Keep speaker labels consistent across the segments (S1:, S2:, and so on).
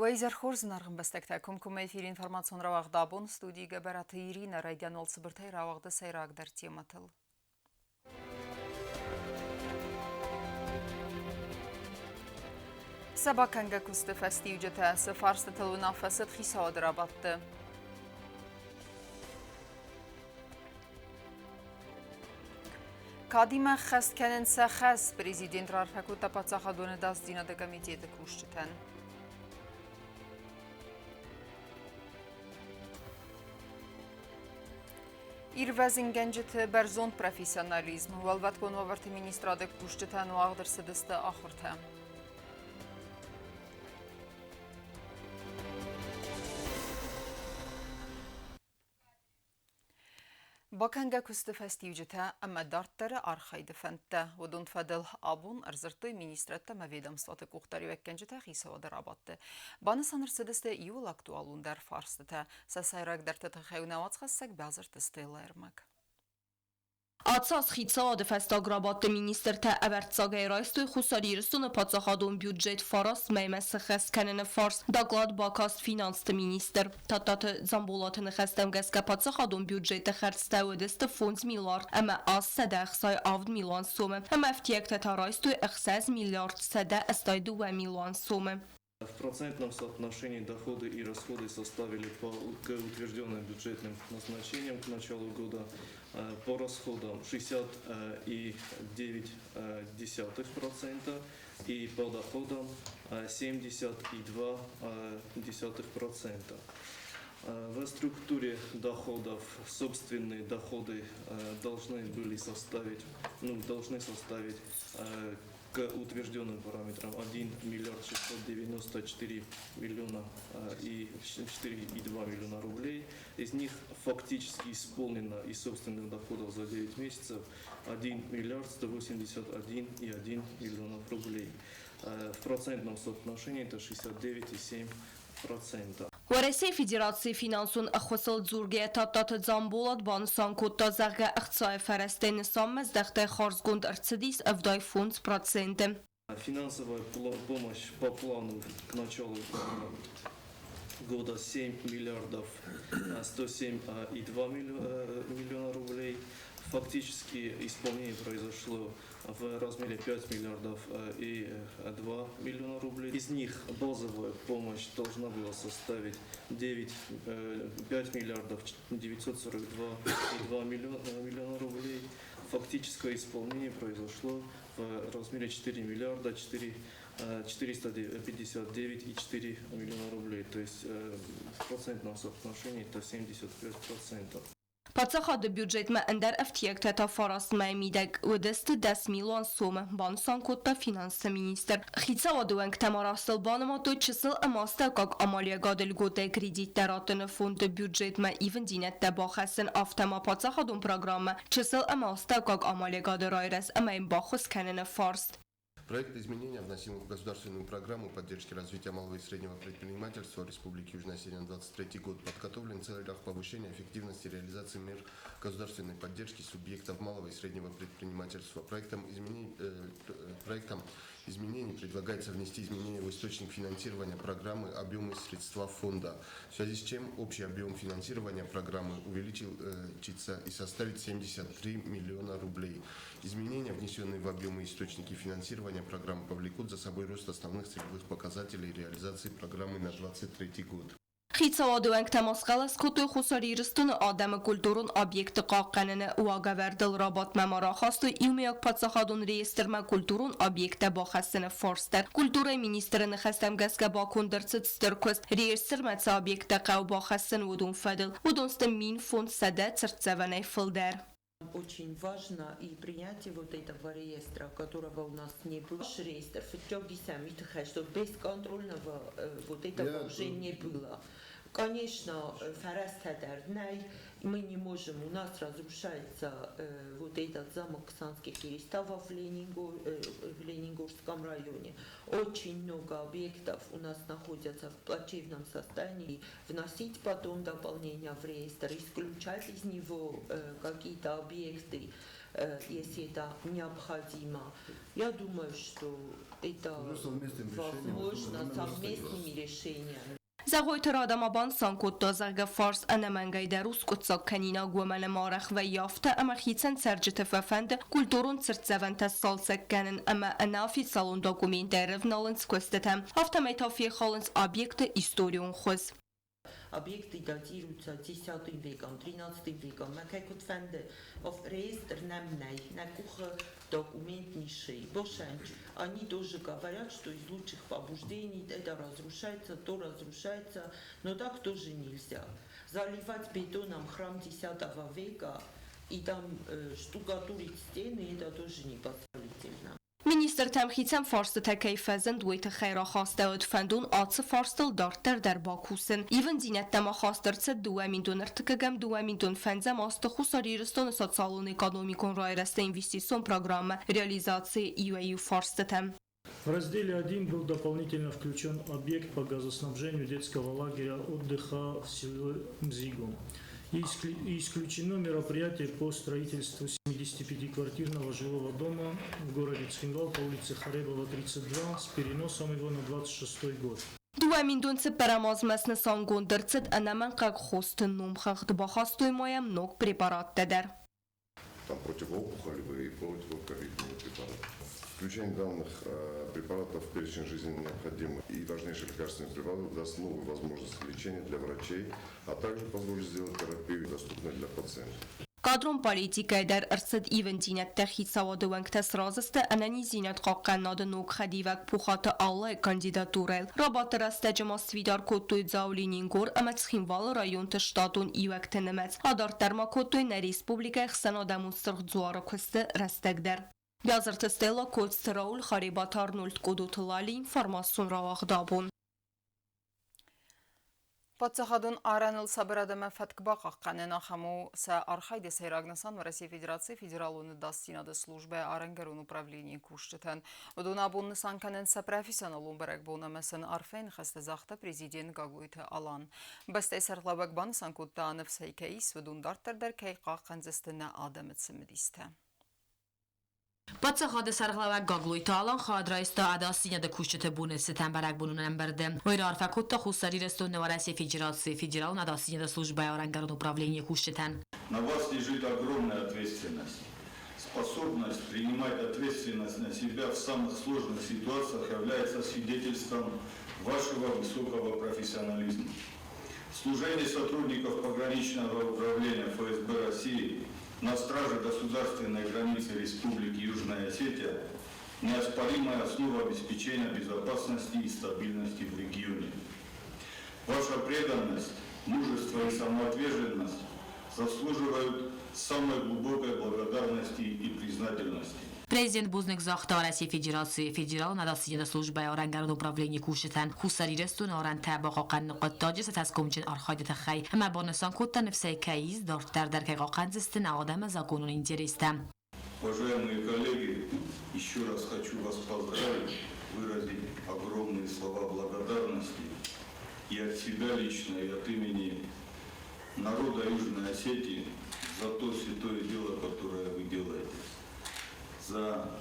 S1: ويزر خورزنارغن بستكتاكم كميثير انفرماسيون رواق دابون ستودي جبرات إيرينا رايدان والصبرتي رواق دا سيراك در تيمتل سبا كانجا كست فستي وجتا سفارست تلونا فسد خيساد رابط كاديما خست كانن سخس بريزيدنت رارفكو تاباتسا خدون داس دينا دا كميتي دا كوشتن إيرفازين جنجت برزون بروفيسيوناليزم والوات كون وورت مينيسترا دا كوشتن واغدر سدست آخرتها باكنجا كست فستيوجتا أما دارتر أرخيد فنتا ودون فدل أبون أرزرتوي مينيسترتا ما فيدم ستاتك وقتاري وكنجتا خيسا ودرابط بانسانر سدست يول أكتوالون در فارستا سسايراك در تتخيوناوات خسك بازر تستيليرمك
S2: Ացած խիցաոդը ֆեստագրաբատը մինիստրտը ավերծագայրայստույ խուսարիրստունը պացախադուն բյուջետ ֆարաս մայմես սխես կենենը ֆարս դակլատ բակաստ ֆինանստը մինիստր տատատը զամբոլատը նխեստեմ գեսկա պացախադուն բյուջետը խերստավոդստը ֆոնց միլարդ əmə az sədə əxsay avd milyon somı əmə əftiyəkdə tarayստույ əxsəz milyard sədə əstaydı və milyon somı
S3: В процентном соотношении доходы и расходы составили по утвержденным бюджетным назначениям к началу года по расходам 60,9% и по доходам 70,2%. В структуре доходов собственные доходы должны составить к утвержденным параметрам 1 миллиард 694 миллиона и 4,2 миллиона рублей. Из них фактически исполнено из собственных доходов за 9 месяцев 1 миллиард 181,1 миллиона рублей. В процентном соотношении это 69,7%.
S2: ورسي فيدراسي فينانسون أخوصل زورجة تاتات زامبولات بانسان كوتا زغة اختصاء فرستين سامز دخته خارزگوند ارتسديس افداي فونز проценты.
S3: Финансовая помощь по плану к началу года 7 миллиардов 107,2 миллиона рублей. Фактически исполнение произошло в размере 5 миллиардов и 2 миллиона рублей. Из них базовая помощь должна была составить 5 миллиардов 942,2 миллиона рублей. Фактическое исполнение произошло в размере 4 миллиарда 459,4 миллиона рублей. То есть в процентном соотношении это 75%.
S2: Пацахады бюджетме эндер эфтиекте та фарас маймидек удесты 10 миллион сумы бансан котта финансы министр. Хица одуэнк тамарастыл банамато чисыл амаста как амалия гадел готе кредиттератыны фонды бюджетме ивен динетте бахасın автома пацахадун программы чисыл амаста как амалия гадел райрес амайм бахус кенене фарст.
S4: Проект изменения, вносимых в государственную программу поддержки развития малого и среднего предпринимательства Республики Южная Осетия на 2023 год подготовлен в целях повышения эффективности реализации мер государственной поддержки субъектов малого и среднего предпринимательства. Проектом изменений предлагается внести изменения в источник финансирования программы, объемы средства фонда, в связи с чем общий объем финансирования программы увеличится и составит 73 миллиона рублей. Изменения, внесенные в объемы источники финансирования программы, повлекут за собой рост основных целевых показателей реализации программы на 2023 год.
S2: Խիցավադուենք թեմոսխալս կոտոյ խուսարիրստունը ադամը կուլտուրուն օբյեկտը կաղկանենը ուագավերդլ ռաբատ մեմարախաստը իումիակ պացախադուն ռեյստրմը կուլտուրուն օբյեկտը բախասենը ֆորստը կուլտուրայ մինիստրը նխեստեմ գասկա բակուն դրցըց ստրկոստ ռեյստրմը ծա օբյեկտը қау բախասեն удун федл удунсты мин фонд саде церцеванай филдер.
S5: Очень важно и принятие вот этого реестра, которого у нас не было. Реестр, что бесконтрольного вот этого уже не было. Конечно, мы не можем, у нас разрушается вот этот замок Ксанских переставов в Ленингурском районе. Очень много объектов у нас находятся в плачевном состоянии. Вносить потом дополнения в реестр, исключать из него какие-то объекты, если это необходимо. Я думаю, что это возможно совместными решениями.
S2: Զաղոյթը ռադամաբան սանկոտ տոզարգը ֆարս անամանգայ դարուս կուցակ կնինա գոմանը մարախ վայ yafta ama խիցեն սերջը ֆեֆենդ կուլտուրուն ծրծավանտա սալսակ կանն ama անաֆի սալոն դոկումենտերև նալնց կոստետեմ автоматофի խալնց օբյեկտը исторիուն խոզ
S5: Объекты датируются 10 веком, 13 веком. Макайкот фенде в реестр намнай, на кухо документнейший, бошанч. Они тоже говорят, что из лучших побуждений это разрушается, то разрушается, но так тоже нельзя. Заливать бетоном храм 10 века и там штукатурить стены, это тоже непозволительно.
S2: Minister Təmxicən Farslı təkəyfəzən duaytı xeyra xastə ödfəndun atsı Farslı dartır der Bakusin. İvən dinəttəmə xastırcə 2 milyon ırtıqəgəm 2 milyon fəncəm astı xusariyiristonu sotsialun ekonomikon rayərəstə investisiyon proqramı реализации UAU Farslı təm.
S6: В разделе 1 был дополнительно включен объект по газоснабжению детского лагеря отдыха в селе Мзигу. И исключено мероприятие по строительству 75-квартирного жилого дома в городе Цхинвал по улице Харебова, 32 с переносом его на 26 год.
S2: 2 milyon пəramaz məsnə sangondırcıd ənəmən qaq xostın numxaq dıbaxastuymayam nok preparat dədər.
S7: Там противоопухолевые и противоковидные препараты. Включение данных препаратов в перечень жизненно необходимых и важнейших лекарственных препаратов даст новую возможность лечения для врачей, а также позволит сделать терапию доступной для пациентов.
S2: Կադրոն պոլիտիկայ դեր ըրցդ իվն դինət տեխից ավադուանք տես ռազստը անանի զինատ կաղկաննադը նոկ խադիվակ պուխատը ալլա է կանդիդատուրել։ Ռաբատը ռաստեջը մասվիդար կոտույ ձաուլինին գոր ամաց խինվալը ռայոնտը շտատուն իվակ տենեմեց։ Ադար տերմակոտույ ներ իսպուբլիկայ խսան ադամուն սրղ ձուարը քստը ռաստեկ դեր։ Գազրտը ստելա կոց ծրաուլ խարիբաթար նուլտ կոդութը լալի ինվարմասուն ռավաղ դաբուն։
S1: Պատսախադուն արանıl սաբրադամը ֆատկբաղ աղկանեն ախամու սա արխայդես հերագնասան в России Федерации федералуны дастинады службы арангарун управления куштетен. Удунабунны санканен са профессионалун барак бунамасын арфен хастазахта президент Гагуйта Алан. Бастай сарлабак баны санкутта анып сайкаис вдун дартардар кайқақ қанзыстына адамыт сымдисті.
S8: Պատսախադը սարղլավակ գագլույթը ալան խադրայստը ադասինյադը կուշչետը բունեցը տեմբարակ բունուն ըմբրդը։ Ոյր արվակոտը խուսարիրստո նվարասի Федерации федералն ադասինյադը службы арангарун управления куштетен.
S9: На вас лежит огромная ответственность. Способность принимать ответственность на себя в самых сложных ситуациях является свидетельством вашего высокого профессионализма. Служение сотрудников пограничного управления ФСБ России на страже государственной границы Республики Южная Осетия – неоспоримая основа обеспечения безопасности и стабильности в регионе. Ваша преданность, мужество и самоотверженность заслуживают самой глубокой благодарности и признательности.
S8: Президент Бузник Захта России Федерации федерал надасиньяда службы арангарун управления куштетен. Хусарирестун аран табаqa qanqattaji sataskomchin архайдата хай. Ама бонасан котта нефсей кайиз дартар дар кайqaqanzистин адама законун интереста.
S9: Уважаемые коллеги, еще раз хочу вас поздравить, выразить огромные слова благодарности и от себя лично, и от имени народа Южной Осетии за то святое дело, которое вы делаете. За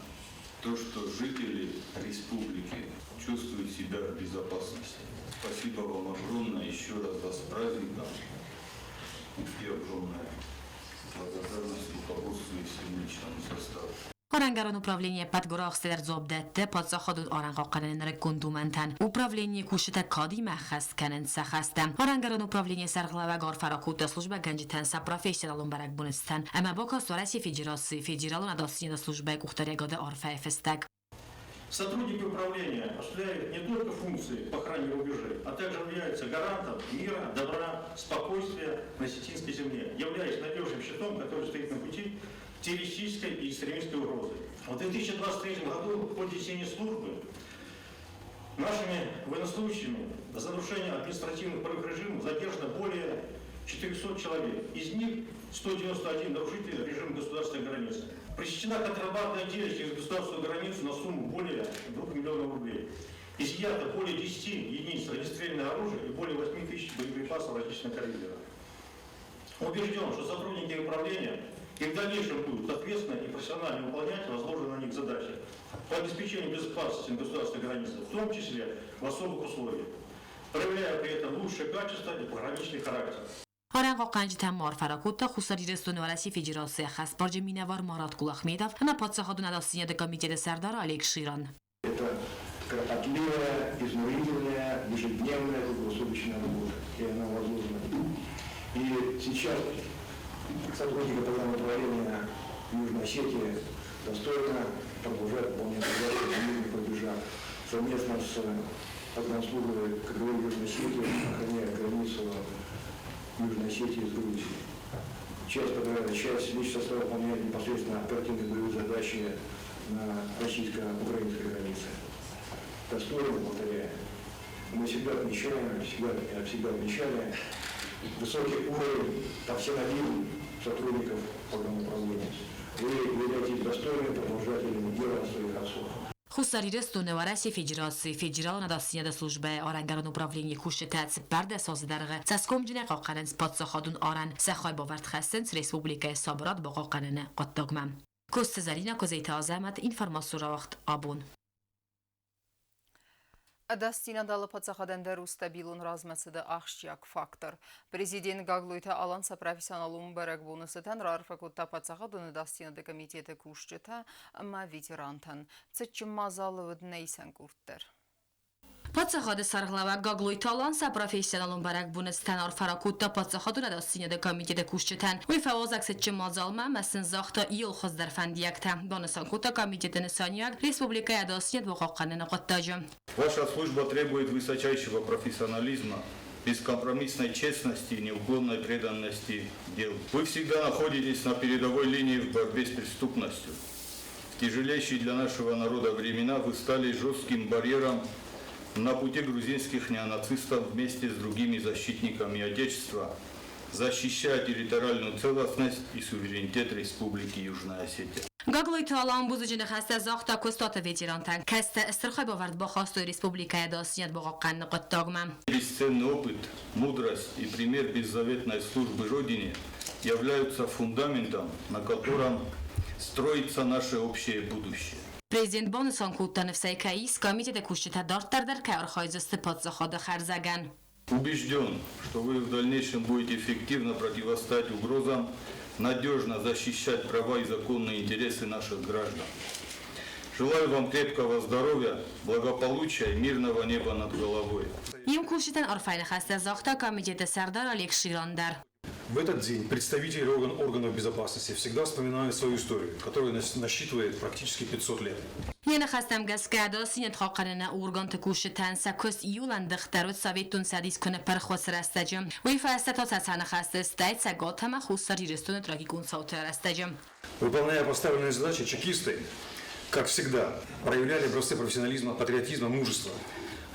S9: то, что жители республики чувствуют себя в безопасности. Спасибо вам огромное еще раз с праздником и огромная благодарность руководству и всему личному составу.
S8: Арангарун управление подгорах стедер зобдетте подсахадун аранqaqanen рекондументен управление куштета кади махас канен сахастам арангарун управление сарглава гарфаракута служба ганжитен са профессионалун барак бунстан ама бока России Федерации федералун адасиньяда служба кухтарегода арфаефестак.
S10: Сотрудники управления осуществляют не только функции по охране рубежей, а также являются гарантом мира, добра, спокойствия на осетинской земле, являясь надежным щитом, который стоит на пути террористической и экстремистской угрозы. В 2023 году в ходе несения службы нашими военнослужащими за нарушение административных правовых режимов задержано более 400 человек. Из них 191 нарушитель режима государственной границы. Пресечена контрабандная деятельность через государственную границу на сумму более 2 миллионов рублей. Изъято более 10 единиц огнестрельного оружия и более 8 тысяч боеприпасов различных калибров. Убежден, что сотрудники управления и в дальнейшем будут ответственно и профессионально выполнять возложенные на них задачи по обеспечению безопасности на государственной границе, в том числе в особых условиях, проявляя при этом лучшее качество и пограничный характер.
S8: Оранقا قنجتن مار فراکوتا خساری رستون ورسی فجراسی خاص برج مینوار مارات کلاخمیداف اما پادشاهدون اداستینیا د комитета Сардара Олег Ширан.
S11: Это кропотливая, изнурительная, ежедневная круглосуточная работа, и она возложена. И сейчас сотрудники программы управления Южной Осетии достойно продолжают выполнять задачи на мирных рубежах совместно с погранслужбой КГБ Южной Осетии, охраняя границу Южной Осетии с Грузией. Часть личного состава выполняет непосредственно оперативные боевые задачи на российско-украинской границе. Достойно, повторяю, мы всегда отмечали высокий уровень профессионализма сотрудников программы управления. Вы являетесь достойными продолжателями дела своих отцов.
S8: خساری رستون ورسی فجراسی فجرال نداستینیا د службе орангарон управление кушетац барда создарга цаскомжине қоқаненс подсохадун оран сахай бавард хастенс республика сабрат با قоқанене قطقمم کوست زرینه کوزیت آزمت اینفرماسیون وقت آبون.
S1: Դաստինադալը պացախադենդեր ու ստաբիլուն ռազմացդը աղշյակ ֆակտոր։ Prezident Գագլույթը ալանսա պրոֆեսիոնալում բերակ բոնուսըտան ռարֆակոտա պացախադունը դաստինադը կմիտետը կուշջտա մա վիտիրանթան։ Ծճմազալը վդնեյսան կուրտեր։
S2: Պատսախադը սարգլավա գագլույթալան սա պրոֆեսիոնալում բարակ բունստան արֆարակուտա պատսախադու նադասինյադը կամիտետը կուշջտան։ Ու ֆաոզակսը ճմազալմա մասն զախտը իլ խոզդարֆանդիակտա։ Բոնուսանկուտա կամիտետը նսանյակ Республика Адасиньяд вохақанена қоттажы.
S9: Ваша служба требует высочайшего профессионализма, бескомпромиссной честности и неуклонной преданности делу. Вы всегда находитесь на передовой линии в борьбе с преступностью. В тяжелейшие для нашего народа времена вы стали жестким барьером на пути грузинских неонацистов вместе с другими защитниками Отечества, защищая территориальную целостность и суверенитет Республики Южная Осетия.
S2: Գագլույթալան բուզուջինը խաստը զաղտա կոստատը վետիրանտան, կաստը ստրխայ բավարդ բախաստոյ Республика Адасինьяд բողական նկոտտողմա։
S9: Бесценный опыт, мудрость и пример беззаветной службы Родине являются фундаментом, на котором строится наше общее будущее.
S2: Президент Бонусан Кутанов Сайкаис, комитета Кушчита Дортардер Каурхайзасты подсохода Харзаган.
S9: Убежден, что вы в дальнейшем будете эффективно противостоять угрозам, надежно защищать права и законные интересы наших граждан. Желаю вам крепкого здоровья, благополучия и мирного неба над головой.
S2: Им Кушчитан Орфайна Хаста Захта, комитета Сардар Олег Ширандар.
S12: В этот день представители органов безопасности всегда вспоминают свою историю, которая насчитывает практически 500 лет.
S2: Yine xastəm qəskədə sinət xaqanına orqan təkuşətən səköz iyulan dıxtarut Sovetun sadis könə pərxos rəstəcəm. Ve fəstə təsənə xastə stəyt səqotəmə xusari rəstünə tragikun sautə rəstəcəm.
S12: Выполняя поставленные задачи, чекисты, как всегда, проявляли образцы профессионализма, патриотизма, мужества,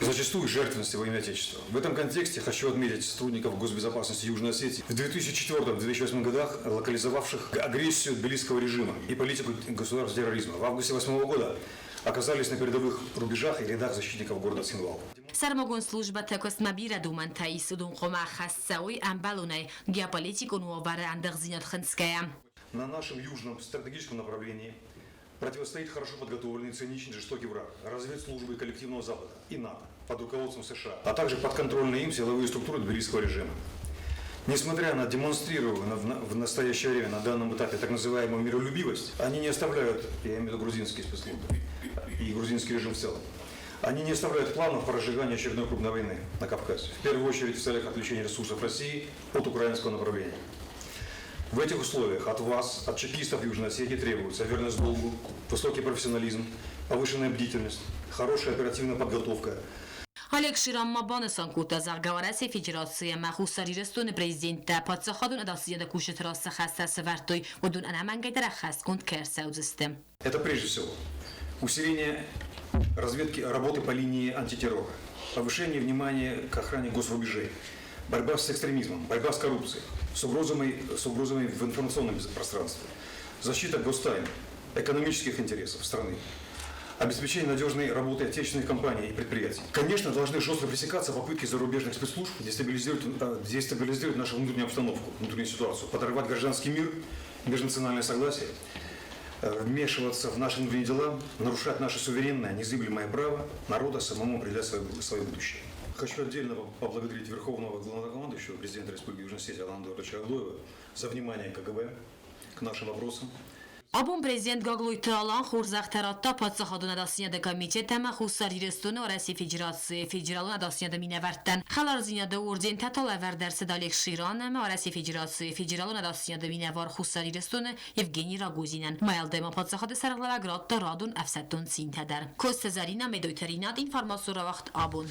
S12: зачастую жертвенности во имя Отечества. В этом контексте хочу отметить сотрудников госбезопасности Южной Осетии в 2004-2008 годах, локализовавших агрессию тбилисского режима и политику государства терроризма. В августе 2008 года оказались на передовых рубежах и рядах защитников города Цхинвал.
S2: Сармагун служба текост мабира думантай судун qoма хассауи амбалунай геополитику нуовара андерзинят хэнская.
S12: На нашем южном стратегическом направлении противостоит хорошо подготовленный, циничный, жестокий враг, разведслужбы коллективного Запада и НАТО под руководством США, а также подконтрольные им силовые структуры тбилисского режима. Несмотря на демонстрированную в настоящее время на данном этапе так называемую миролюбивость, они не оставляют, я имею в виду грузинские спецслужбы и грузинский режим в целом, они не оставляют планов по разжиганию очередной крупной войны на Кавказе, в первую очередь в целях отвлечения ресурсов России от украинского направления. В этих условиях от вас, от чекистов Южной Осетии требуется верность долгу, высокий профессионализм, повышенная бдительность, хорошая оперативная подготовка.
S2: Олег Ширанма Бонусан Кута Заргавараси Федерация Махусари Рестуны президента Подсахадун Адасияда Кушет Расса Хасса Савартой Удун Анамангайдара Хаскунд Керсаузистем.
S12: Это прежде всего усиление разведки работы по линии антитеррора, повышение внимания к охране госрубежей, борьба с экстремизмом, борьба с коррупцией, с угрозами в информационном пространстве, защита гостайн, экономических интересов страны, обеспечение надежной работы отечественных компаний и предприятий. Конечно, должны жестко пресекаться попытки зарубежных спецслужб дестабилизировать нашу внутреннюю обстановку, внутреннюю ситуацию, подорвать гражданский мир межнациональное согласие, вмешиваться в наши внутренние дела, нарушать наше суверенное, незыблемое право народа самому определять свое будущее. Хочу отдельно поблагодарить Верховного главнокомандующего президента Республики Южная Осетия Алана Эдуардовича Аглоева за внимание КГБ к нашим вопросам.
S8: Abun prezident Gagluy Talan xurzaxtaratta Patsahadun Adasiyada Komitete Xusargiristun Orasi Federatsiya Federalun Adasiyada Minəvərtdən Xalarziyada Orden Tatal Əvərdərsi Dalek Şiran Orasi Federatsiya Federalun Adasiyada Minəvar Xusargiristun Evgeniy Ragozinen Mayaldema Patsahadı Sarıqlaragradda Radun Əfsəttun Sintədər Kostezarina Medöyterinad informasiyora vaxt Abun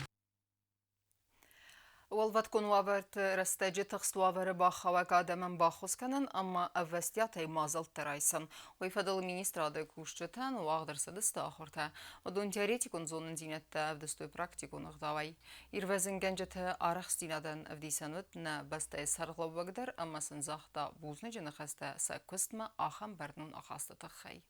S1: والفتكون وابرت رستجي تخستوابر باخوا قادما باخوز كنن اما اوستياتي مازل ترايسن ويفضل مينستر ادي كوشتن واغدر سدست اخرته ودون تيوريتيكون زونن زينت افدستوي براكتيكون اغداوي يرفزن گنجته ارخستينادن افديسنوت نا بسته سرغلو وقدر اما سنزاختا بوزنجن خسته سكستما اخم برنون اخاسته تخي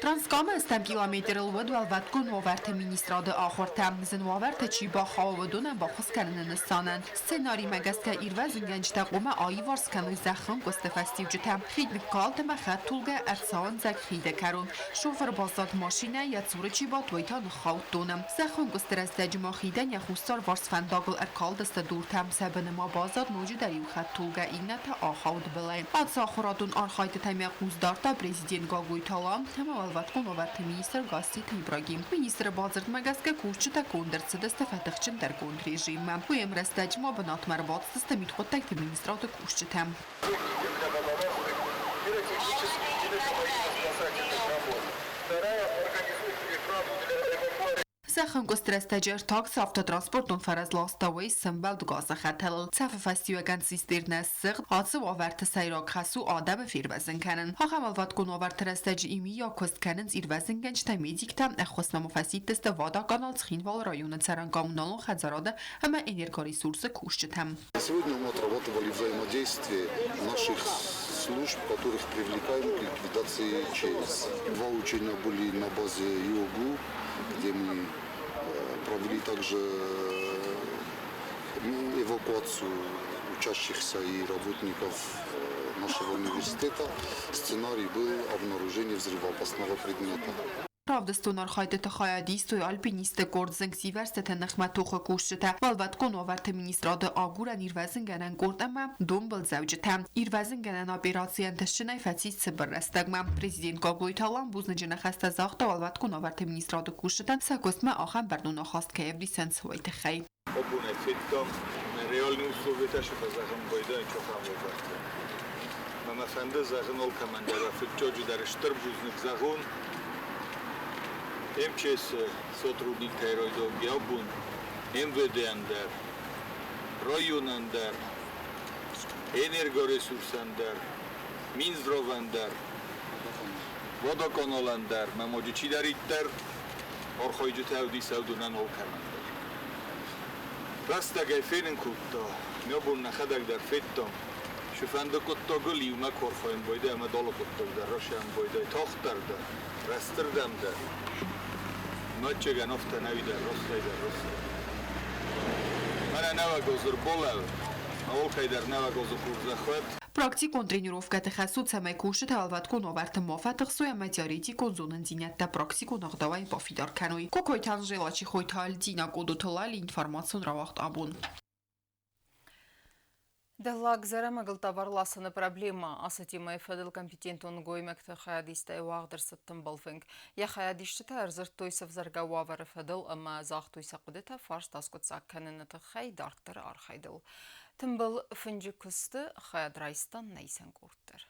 S2: Transkama استم کیلومتر الود و الوادکون وارت مینیستراده آخرتم زن وارت چی با خواودون با خس کردن نستانن سناری مگست که ایرواز گنج تقوم آیی وارس کنوی زخم گست فستیو جتم خید بکالت مخد طولگه ارسان زک خیده کرون شوفر بازداد ماشینه یا صوره چی با تویتان خواود دونم زخم گست رستج ما خیدن یا خوستار وارس فنداگل ارکال دست دورتم سبن ما بازداد موجود ایو خد طولگه اینه تا آخاود بله آدس آخرادون آرخایت تمی خوزدارتا پرزیدین گاگوی تالان الوادکون وارت مینیستر گاستی تیبراگیم مینیستر بازرد مگست که کوچ تکون در سدست فتخچن در گوند رژیم و امرستج ما بنات مرباط دست میتخود تکت مینیسترات کوچ تم زخم گسترستجر تاکس автотранспортун фаразластауи симбалд газа хатал цаф фастиюган систерна сиг حادثه آورت سیراک خسو آدم فیروزن کنن ها الواد کن آورت رستج ایمی یا کست کنن ایروزن گنج تمیدیکتم اخوصنا مفسید دست وادا کانال خینوال رایون царангамуналон хазарада اما энергоресурсы кушчетам.
S13: Сегодня мы отработали взаимодействие наших служб, которых привлекаем к ликвидации ЧС. Два учения были на базе ЮОГУ, где мы провели также эвакуацию учащихся и работников нашего университета. Сценарий был обнаружение взрывоопасного предмета.
S2: Правдастун архайд тахаядист و alpinist گردزنگ سیورست نخمت توخ کوشته والواد کن آورت مینیستراد آگورن ایروزن گنن گرد اما دومبل زوجتم ایروزن گنن آپیراسیان تشنای فتیس سبر رستگم پرزیدنت گاگوی تالان بوزنج نخست زاخت والواد کن آورت مینیستراد کوشتن سکوست ما آخر بردون خواست که افری سنس ویت خی.
S9: Obune fitom reálni условия що загон бойда чохам вибрати. Мама фенде загон олкамандера фитчоджи дар штырбузник загон МЧС сотрудник Тайройдоги Абун, МВД Андер, район Андер, энергоресурс Андер, Минздрав Андер, водоканал Андер, мамоджи чи дариттер, орхойджи тавди савдунан олкамандер. Растагай фенен кутта, мебун нахадаг дар феттам, шуфанда кутта гули ума корфаин бойда, ама дала кутта дар рошан бойда, тохтар дар, растырдам дар. Noće ga nofta navida rostajda rosta. Мана нава гозур болав, а олкайдар нава гозур захват.
S2: Практикон тренировка тхасуд самай кушет алваткон оварт мофатх суя матиорити конзунан зинятта практикон агдавай бафидар кануй. Кокой танжелачи хойтал дина кодуталали информацион равахт абун.
S1: Делак зарамагыл таварласыны проблема асатимай федел компетентон гоймекті хаядистай уағдырсыттым болфынг. Я хаядишчіті әрзір тойсов зарга уавары федел, ама зақ тойса қудыта фарш таскутсақ кәнінеті хайдарттыр архайдыл. Тымбыл фынжы күсті хаядрайстан найсан көрттір.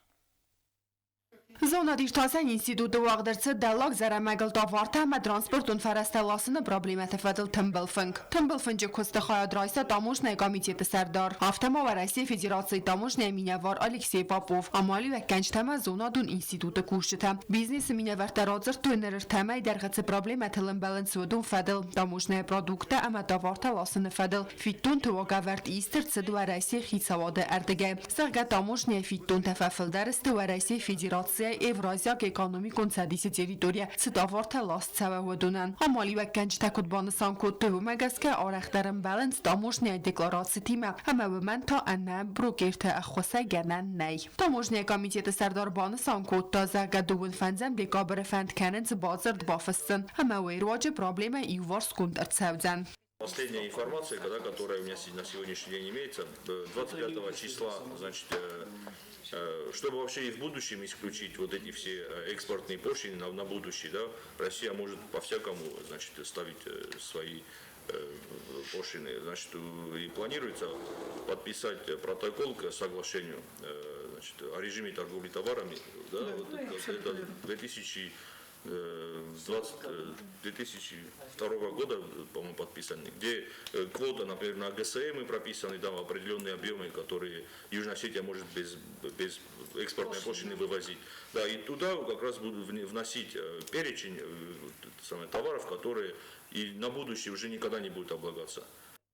S2: Зона диштасан институты уағдырсы далак зарамагыл таварта ама транспортун фарасталасыны проблематы федел тымбылфынг. Тымбылфынжы күсті хаядрайса таможная комитеті сәрдар. Автома ва Россия Федерации таможная минявар Алексей Попов. Амали вәккәнчтама зонадун институты кушыта. Бизнесі миняварта радзыр төнерір тәмәй дәрғыцы проблематылын бәлінсудун федел. Таможная продукты ама таварта ласыны федел. Фиттун туагаварт истер цыду ва Россия хитсавады әрдіге. Сағға таможная фиттун тәфәфілдәрісті ва Россия Федерации
S14: Ալիզե Եվրազիա էկոնոմիկ կոնցադիսի տերիտորիա ցտավորթը լասցավը ոդունան ամալի վեքանջ տակոտ սանկոտ տվում ագասկե արախտարն բալանս տամոշնի դեկլարացի թիմը համավմենթո անա բրոկերթը ախոսա գանան նայ տամոշնի կոմիտետը սարդար բանը սանկոտ տազագադուն фанзам декабрь фанд канец базард бафасын хамауэйроджи проблема и ворскунд арцавдзан.
S15: Последняя информация, которая у меня на сегодняшний день имеется, 25 числа, значит, чтобы вообще и в будущем исключить вот эти все экспортные пошлины на будущее, да, Россия может по-всякому, значит, ставить свои пошлины, значит, и планируется подписать протокол к соглашению, значит, о режиме торговли товарами, да, вот это 2002 года, по-моему, подписаны, где квота, например, на ГСМ прописаны, там определенные объемы, которые Южная Осетия может без экспортной пошлины вывозить. Да, и туда как раз будут вносить перечень товаров, которые и на будущее уже никогда не будут облагаться.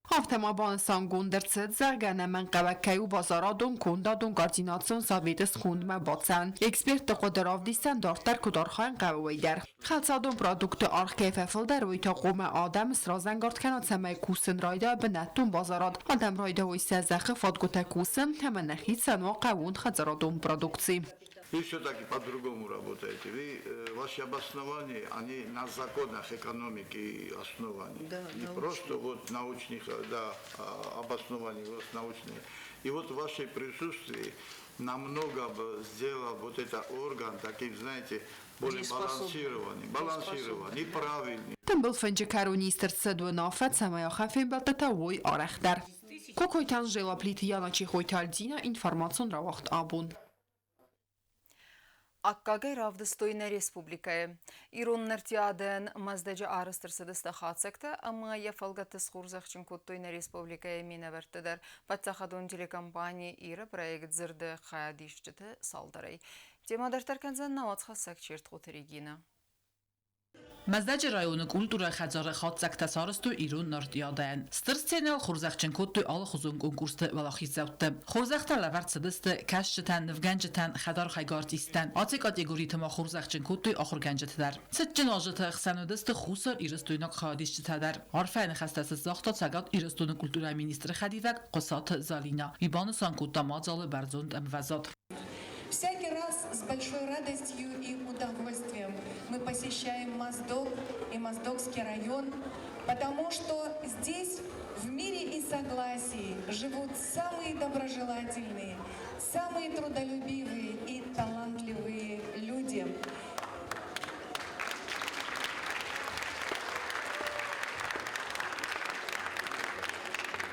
S14: Автомобан сангундерцет загана من قوکه و بازارادون کندادون کارتیناتسون ساویدس خوند مباطن اکسپرت قدراف دیستن دارتر کدارخان قویدر خلصادون پرودوکت آرخ ففل در ویتا قوم آدم سرازنگارد کنات سمای کوسن رایده به نتون بازاراد آدم رایده وی سزخ فادگوتا کوسن همه نخید سنوا قوون خزارادون پرودوکسی
S16: Вы все-таки по-другому работаете. Ваши обоснования, они на законах экономики основаны.
S5: Да,
S16: не просто вот научных, да, обоснований, вот научные. И вот ваше присутствие намного бы сделало вот этот орган таким, знаете, более балансированный, правильный.
S14: Там был фенджикаронистер цеду нафат самая хафин балтатавой арахдар. Кокойтан жила плитияна чихойтальдина информацион равахт абун.
S1: Akkagay Ravdıstoyna Respublikaya. İron nertiyaden mazdacı arastırsadısta xatsekte ama yafalgatı sxurzaxçın kuttoyna Respublikaya mineverteder. Patsaxadon telekompaniya ira proyekt zirdi xayadişçiti saldaray. Temadartarkanzan navatsxasak çert qotirigina.
S17: Mazdacı rayonu kultura xadzarı xatsakta sarıstı İron nertiyaden. Stırstenel xurzaxçın al xuzun konkursta valaxizavtı. Xurzaxta lavartsadısta kaşçıtan, nivgancıtan, xadar xaygartistan. Atı kategoritama xurzaxçın kuttoy axırgancıtıdar. Sıtçın ajıtı xsanıdısta xusar İristoynak xadişçıtadar. Arfayın xastasız zaxta sagat İristoynak kultura ministri xadivak qısatı Zalina. İbanı sankutta madzalı barzond amvazat.
S18: Всякий раз с большой радостью и удовольствием мы посещаем Моздок и Моздокский район, потому что здесь в мире и согласии живут самые доброжелательные, самые трудолюбивые и талантливые люди.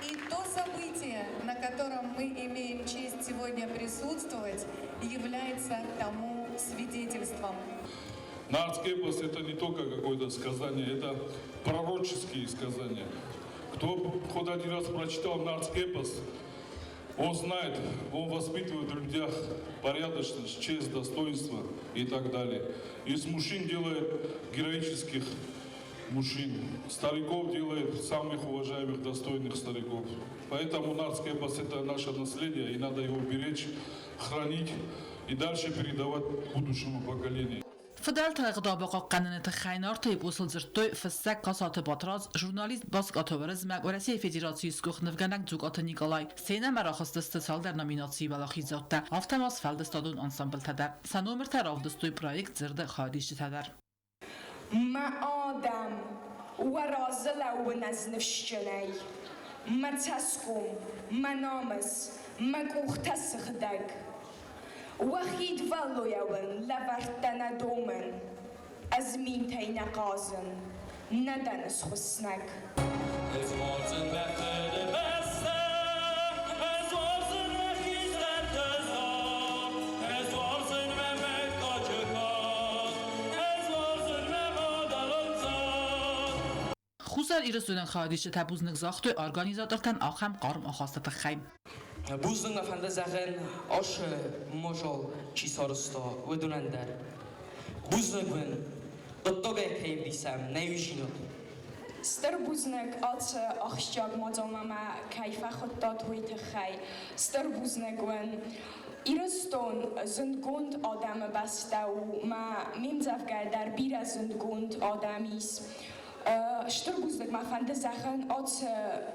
S18: И то событие, на котором мы имеем честь сегодня присутствовать, является тому свидетельством.
S19: Нацэпос это не только какое-то сказание, это пророческие сказания. Кто хоть один раз прочитал нацэпос, он знает, он воспитывает в людях порядочность, честь, достоинство и так далее. Из мужчин делает героических мужчин, стариков делает самых уважаемых, достойных стариков. Поэтому нацэпос это наше наследие, и надо его беречь, хранить и дальше передавать будущему поколению.
S17: فضلت غضابق قانونت خاینار تیب وصل زرتوی فسق قصات باتراز ژورنالیست باسک آتوورز مگ ورسی فدراسیون سکوخ نفگنگ زوگات نیکولای سینه مراخست استسال در نامیناسی بلاخی زوده افتماس فلدستادون انسامبل تدر سنومر تراودستوی پروژه زرد خادیش تدر
S20: ما آدم ورازل و نزنفشنی ما تسکم ما نامس ما کوختس خدگ وخيد فالو يوان لفرتنا دومن أزمين تينا قازن ندنس خسنك
S17: خصوصا ایرسونن خادیش تبوزنگ زاختو ارگانیزاتورتن آخم قارم آخاستت خیم
S21: بوزنگ افنده زخن آش مجال چی سارستا و دونندر بوزنگ ون اتاقه کهیب دیسم نیوشینو
S20: Starbuznek als achstjag madzomama kaifa khottat hoite khai. Starbuznek wen Iriston zundgund Adam bastau ma mimzavga dar bira zundgund Adamis. Starbuznek ma fande zachen als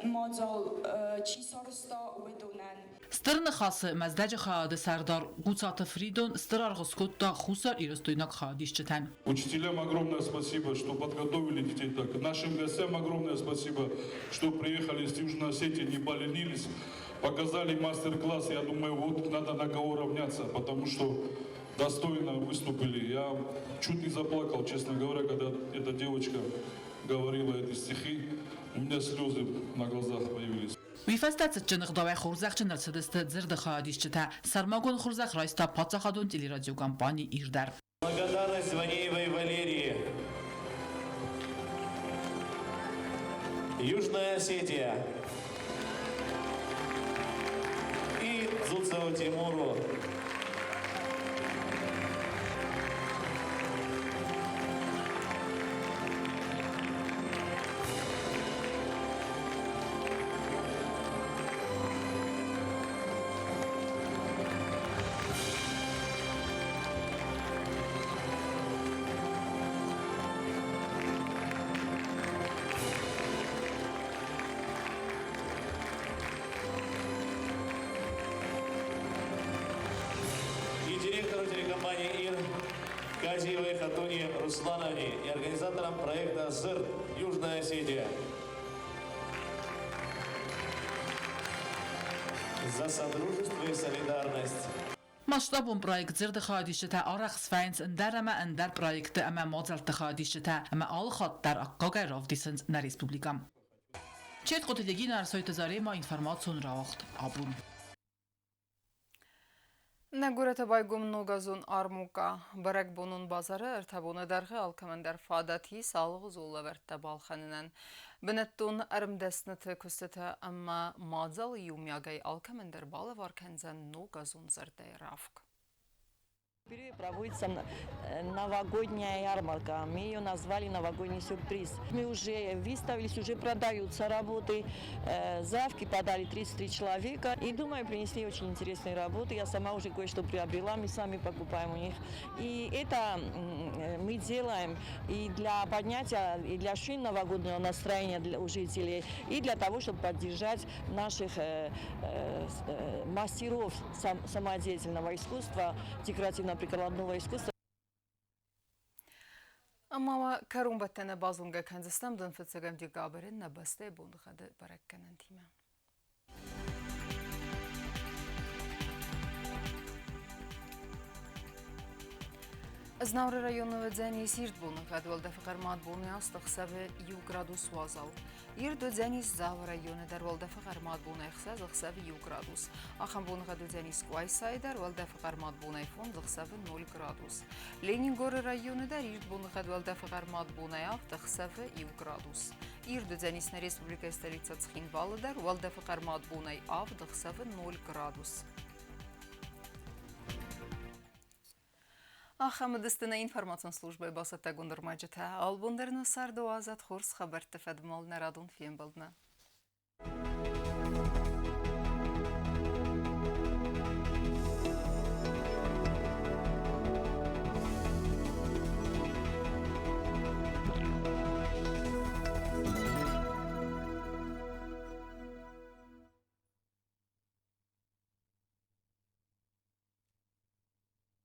S20: madzal chisarsta wedonan.
S17: Стырны хасы маздажи хаады сардар гуцата фридон стырар госкотта хусар иростойнак хаадишчетан.
S19: Учителям огромное спасибо, что подготовили детей так. Нашим гостям огромное спасибо, что приехали из Южной Осетии, не поленились, показали мастер-класс. Я думаю, вот надо на кого равняться, потому что достойно выступили. Я чуть не заплакал, честно говоря, когда эта девочка говорила эти стихи. У меня слезы на глазах появились.
S17: Вифастац чынық давай хурзақчын арцедесті зірді хаадишчета. Сармагон хурзақ райста патсахадон телерадиокомпании Ирдар.
S3: Благодарность Ванеевой Валерии. Южная Осетия. И Зуцеву Тимуру. Директору телекомпании ИР Казиевой Хатуне Руслановне и организаторам проекта ЗР Южная Осетия за содружество и солидарность.
S17: Масштабом проект зірді хаадишчета арах сфайнс індәрәмә індәр проекты әмә мазалты хаадишчета әмә алы хаттар аққағай равдисынс на республикам. Чет қотелегин арсойты зарема информацион равахт абун.
S1: Нагурата байгум ногазун армука барак бунун базары артабуны дарғы алкамандар фадати салғы зулы вәртті балханынан. Бінеттун әрімдәсініті күстіті әмма мазал юмягай алкамандар балы варканзан ногазун зырдай равк.
S22: Впервые проводится новогодняя ярмарка. Мы ее назвали «Новогодний сюрприз». Мы уже выставились, уже продаются работы. Заявки подали 33 человека. И, думаю, принесли очень интересные работы. Я сама уже кое-что приобрела, мы сами покупаем у них. И это мы делаем и для поднятия, и для ощущения новогоднего настроения у жителей, и для того, чтобы поддержать наших мастеров самодеятельного искусства, декоративно-прикладного искусства.
S1: Ama karumbattana bazunga kanzistam dun fitsagam di gaberin nabaste bundkhade barakkanan tima. Знавры районного дзяни сирт буны гадвалда фақармат буны астық сәбі 2 градус вазал. Ирду дзяни завы районы дарвалда фақармат буны әқсаз сәбі 2 градус. Ахан буны гаду дзяни сквай сайдар валда фақармат буны фон сәбі 0 градус. Ленингоры районы дар ирд буны гадвалда фақармат буны автық сәбі 2 градус. Ирду дзяни на республика столица Цхинвалы дар валда фақармат буны автық сәбі 0 градус. Ахамадыстына информацион службай басата гундырмаджыта албундарны сарды азат хорс хабарты фадмал нарадун фем балдна.